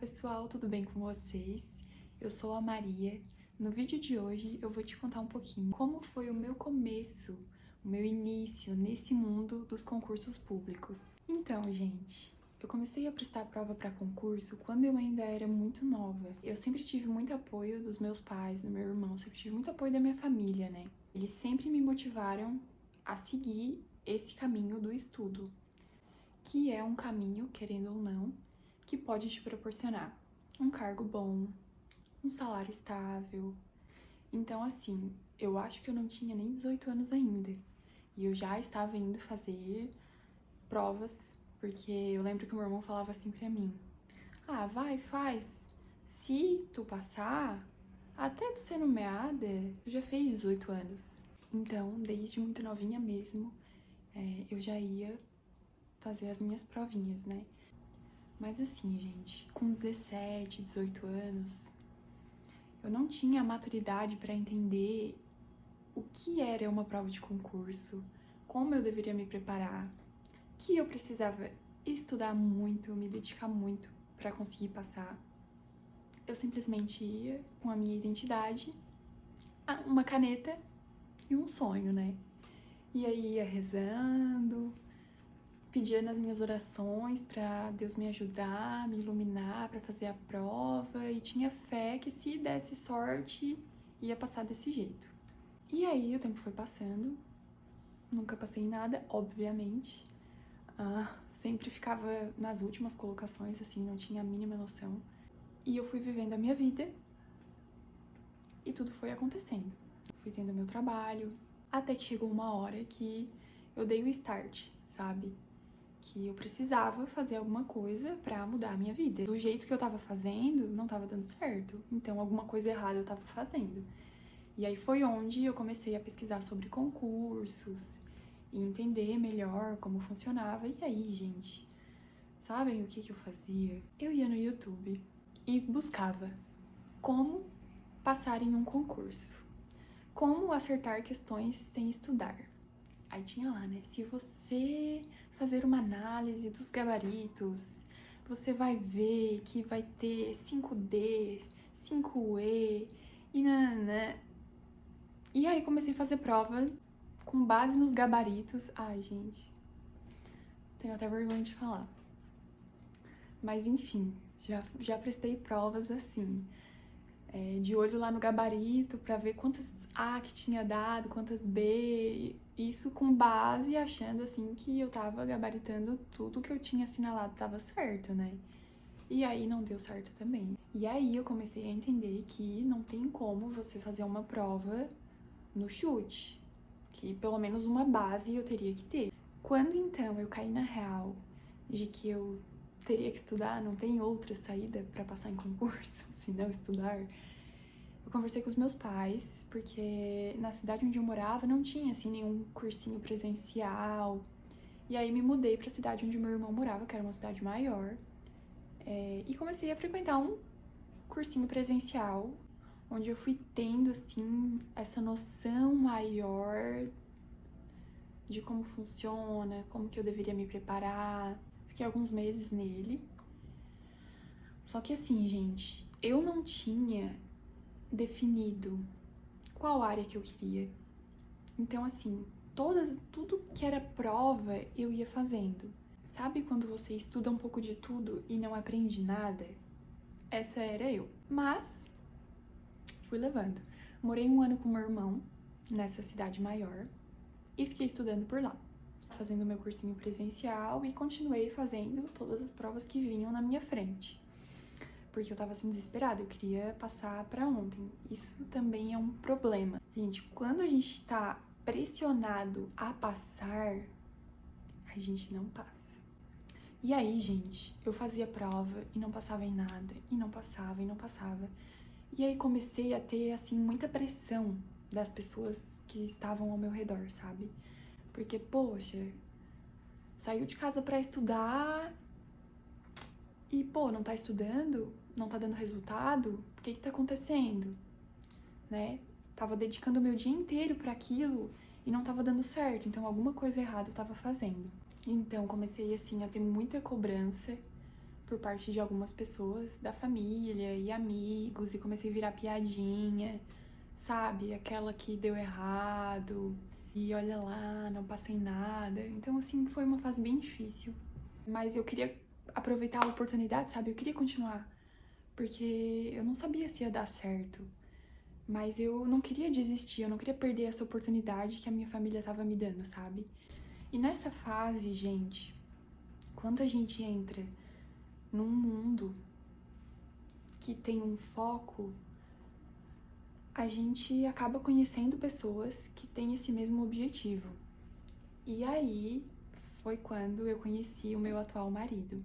pessoal, tudo bem com vocês? Eu sou a Maria. No vídeo de hoje eu vou te contar um pouquinho como foi o meu começo, o meu início nesse mundo dos concursos públicos. Então, gente, eu comecei a prestar prova para concurso quando eu ainda era muito nova. Eu sempre tive muito apoio dos meus pais, do meu irmão, sempre tive muito apoio da minha família, né? Eles sempre me motivaram a seguir esse caminho do estudo, que é um caminho, querendo ou não, que pode te proporcionar um cargo bom, um salário estável. Então, assim, eu acho que eu não tinha nem 18 anos ainda. E eu já estava indo fazer provas, porque eu lembro que o meu irmão falava assim pra mim: ah, vai, faz. Se tu passar, até tu ser nomeada, tu já fez 18 anos. Então, desde muito novinha mesmo, eu já ia fazer as minhas provinhas, né? Mas assim, gente, com 17, 18 anos, eu não tinha a maturidade para entender o que era uma prova de concurso, como eu deveria me preparar, que eu precisava estudar muito, me dedicar muito para conseguir passar. Eu simplesmente ia com a minha identidade, uma caneta e um sonho, né? E aí ia rezando, pedia nas minhas orações para Deus me ajudar, me iluminar para fazer a prova, e tinha fé que se desse sorte ia passar desse jeito. E aí o tempo foi passando, nunca passei em nada, obviamente. Sempre ficava nas últimas colocações, assim, não tinha a mínima noção. E eu fui vivendo a minha vida e tudo foi acontecendo. Fui tendo meu trabalho, até que chegou uma hora que eu dei o start, sabe? Que eu precisava fazer alguma coisa pra mudar a minha vida. Do jeito que eu tava fazendo, não tava dando certo. Então, alguma coisa errada eu tava fazendo. E aí foi onde eu comecei a pesquisar sobre concursos e entender melhor como funcionava. E aí, gente, sabem o que eu fazia? Eu ia no YouTube e buscava como passar em um concurso. Como acertar questões sem estudar. Aí tinha lá, né? Se você fazer uma análise dos gabaritos, você vai ver que vai ter 5D, 5E e nananã. E aí comecei a fazer prova com base nos gabaritos. Ai, gente, tenho até vergonha de falar. Mas enfim, já prestei provas assim, de olho lá no gabarito pra ver quantas A que tinha dado, quantas B, isso com base achando assim que eu tava gabaritando tudo que eu tinha assinalado tava certo, né? E aí não deu certo também. E aí eu comecei a entender que não tem como você fazer uma prova no chute, que pelo menos uma base eu teria que ter. Quando então eu caí na real de que eu teria que estudar, não tem outra saída para passar em concurso, se não estudar, eu conversei com os meus pais, porque na cidade onde eu morava não tinha assim nenhum cursinho presencial. E aí me mudei para a cidade onde meu irmão morava, que era uma cidade maior, e comecei a frequentar um cursinho presencial, onde eu fui tendo assim essa noção maior de como funciona, como que eu deveria me preparar. Fiquei alguns meses nele. Só que assim, gente, eu não tinha definido qual área que eu queria. Então, assim, tudo que era prova eu ia fazendo. Sabe quando você estuda um pouco de tudo e não aprende nada? Essa era eu. Mas fui levando. Morei um ano com meu irmão nessa cidade maior e fiquei estudando por lá, fazendo meu cursinho presencial, e continuei fazendo todas as provas que vinham na minha frente, porque eu tava assim desesperada, eu queria passar pra ontem. Isso também é um problema. Gente, quando a gente tá pressionado a passar, a gente não passa. E aí, gente, eu fazia prova e não passava em nada, e não passava, e não passava. E aí comecei a ter, assim, muita pressão das pessoas que estavam ao meu redor, sabe? Porque, poxa, saiu de casa pra estudar e, pô, não tá estudando, não tá dando resultado, o que tá acontecendo, né? Tava dedicando o meu dia inteiro pra aquilo e não tava dando certo, então alguma coisa errada eu tava fazendo. Então comecei, assim, a ter muita cobrança por parte de algumas pessoas da família e amigos, e comecei a virar piadinha, sabe? Aquela que deu errado, e olha lá, não passei nada. Então, assim, foi uma fase bem difícil. Mas eu queria aproveitar a oportunidade, sabe? Eu queria continuar, porque eu não sabia se ia dar certo. Mas eu não queria desistir, eu não queria perder essa oportunidade que a minha família tava me dando, sabe? E nessa fase, gente, quando a gente entra num mundo que tem um foco, a gente acaba conhecendo pessoas que têm esse mesmo objetivo. E aí foi quando eu conheci o meu atual marido.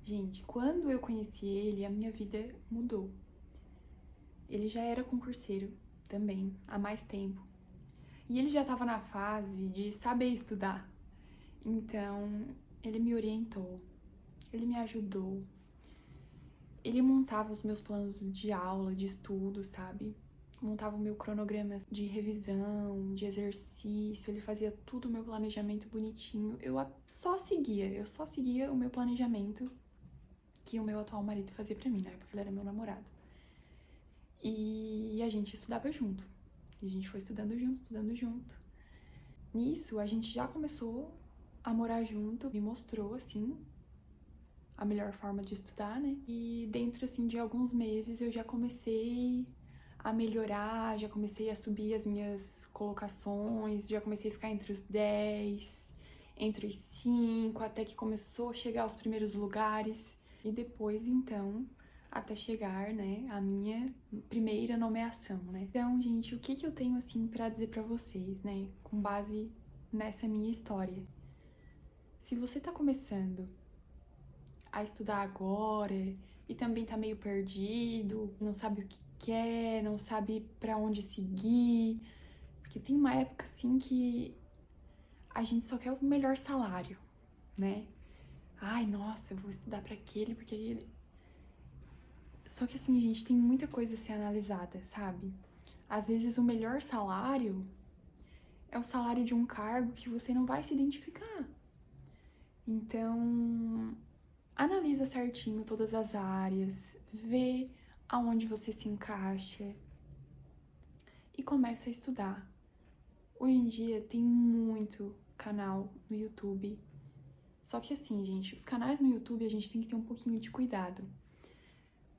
Gente, quando eu conheci ele, a minha vida mudou. Ele já era concurseiro também, há mais tempo. E ele já estava na fase de saber estudar. Então, ele me orientou, ele me ajudou. Ele montava os meus planos de aula, de estudo, sabe? Montava o meu cronograma de revisão, de exercício, ele fazia tudo o meu planejamento bonitinho. Eu só seguia o meu planejamento que o meu atual marido fazia pra mim, né? Porque ele era meu namorado. E a gente estudava junto. E a gente foi estudando junto. Nisso, a gente já começou a morar junto. Me mostrou, assim, a melhor forma de estudar, né? E dentro, assim, de alguns meses, eu já comecei a melhorar, já comecei a subir as minhas colocações, já comecei a ficar entre os 10, entre os 5, até que começou a chegar aos primeiros lugares. E depois, então, até chegar, né, a minha primeira nomeação, né? Então, gente, o que eu tenho, assim, pra dizer pra vocês, né, com base nessa minha história? Se você tá começando a estudar agora e também tá meio perdido, não sabe o que quer, não sabe pra onde seguir, porque tem uma época, assim, que a gente só quer o melhor salário, né? Ai, nossa, eu vou estudar pra aquele, porque ele... Só que assim, gente, tem muita coisa a ser analisada, sabe? Às vezes o melhor salário é o salário de um cargo que você não vai se identificar. Então, analisa certinho todas as áreas, vê aonde você se encaixa e começa a estudar. Hoje em dia tem muito canal no YouTube. Só que assim, gente, os canais no YouTube a gente tem que ter um pouquinho de cuidado.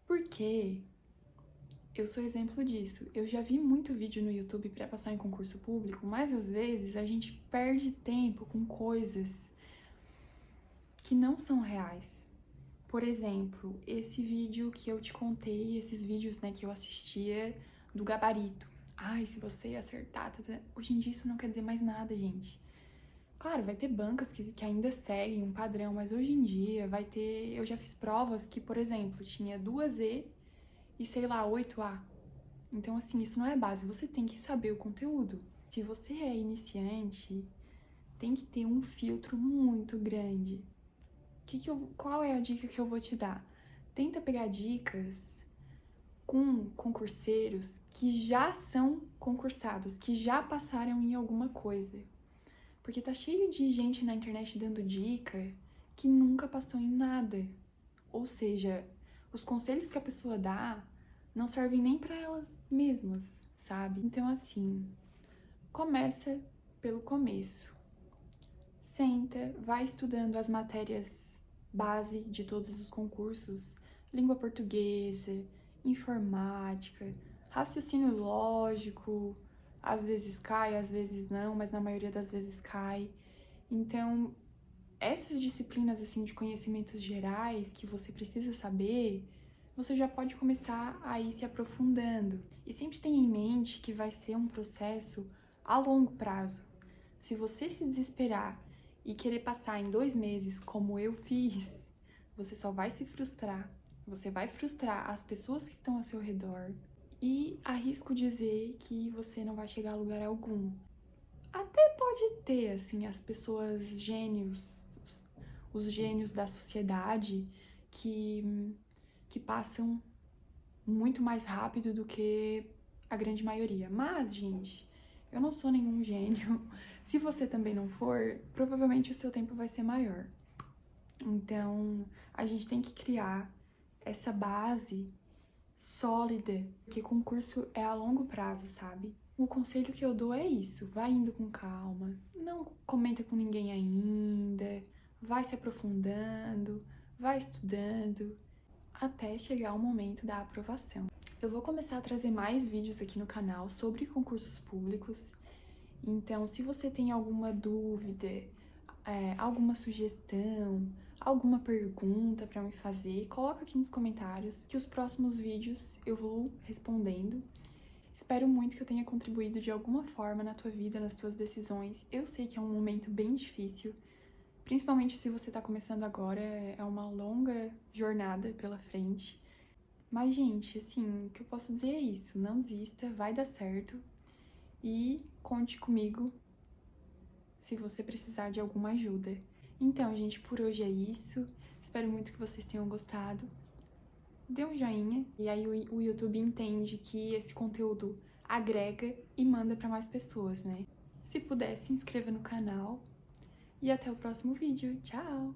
Porque eu sou exemplo disso. Eu já vi muito vídeo no YouTube para passar em concurso público, mas às vezes a gente perde tempo com coisas que não são reais. Por exemplo, esse vídeo que eu te contei, esses vídeos, né, que eu assistia do gabarito. Ai, se você acertar... Hoje em dia isso não quer dizer mais nada, gente. Claro, vai ter bancas que ainda seguem um padrão, mas hoje em dia vai ter... Eu já fiz provas que, por exemplo, tinha 2E e, sei lá, 8A. Então, assim, isso não é base, você tem que saber o conteúdo. Se você é iniciante, tem que ter um filtro muito grande. Qual é a dica que eu vou te dar? Tenta pegar dicas com concurseiros que já são concursados, que já passaram em alguma coisa. Porque tá cheio de gente na internet dando dica que nunca passou em nada. Ou seja, os conselhos que a pessoa dá não servem nem para elas mesmas, sabe? Então, assim, começa pelo começo. Senta, vai estudando as matérias base de todos os concursos, língua portuguesa, informática, raciocínio lógico, às vezes cai, às vezes não, mas na maioria das vezes cai. Então, essas disciplinas, assim, de conhecimentos gerais que você precisa saber, você já pode começar a ir se aprofundando. E sempre tenha em mente que vai ser um processo a longo prazo. Se você se desesperar e querer passar em 2 meses, como eu fiz, você só vai se frustrar. Você vai frustrar as pessoas que estão ao seu redor e arrisco dizer que você não vai chegar a lugar algum. Até pode ter, assim, as pessoas gênios, os gênios da sociedade que passam muito mais rápido do que a grande maioria. Mas, gente, eu não sou nenhum gênio. Se você também não for, provavelmente o seu tempo vai ser maior. Então, a gente tem que criar essa base sólida, porque concurso é a longo prazo, sabe? O conselho que eu dou é isso, vai indo com calma, não comenta com ninguém ainda, vai se aprofundando, vai estudando, até chegar o momento da aprovação. Eu vou começar a trazer mais vídeos aqui no canal sobre concursos públicos, então se você tem alguma dúvida, alguma sugestão, alguma pergunta para me fazer, coloca aqui nos comentários que os próximos vídeos eu vou respondendo. Espero muito que eu tenha contribuído de alguma forma na tua vida, nas tuas decisões. Eu sei que é um momento bem difícil, principalmente se você tá começando agora, é uma longa jornada pela frente. Mas, gente, assim, o que eu posso dizer é isso, não desista, vai dar certo e conte comigo se você precisar de alguma ajuda. Então, gente, por hoje é isso. Espero muito que vocês tenham gostado. Dê um joinha e aí o YouTube entende que esse conteúdo agrega e manda para mais pessoas, né? Se puder, se inscreva no canal e até o próximo vídeo. Tchau!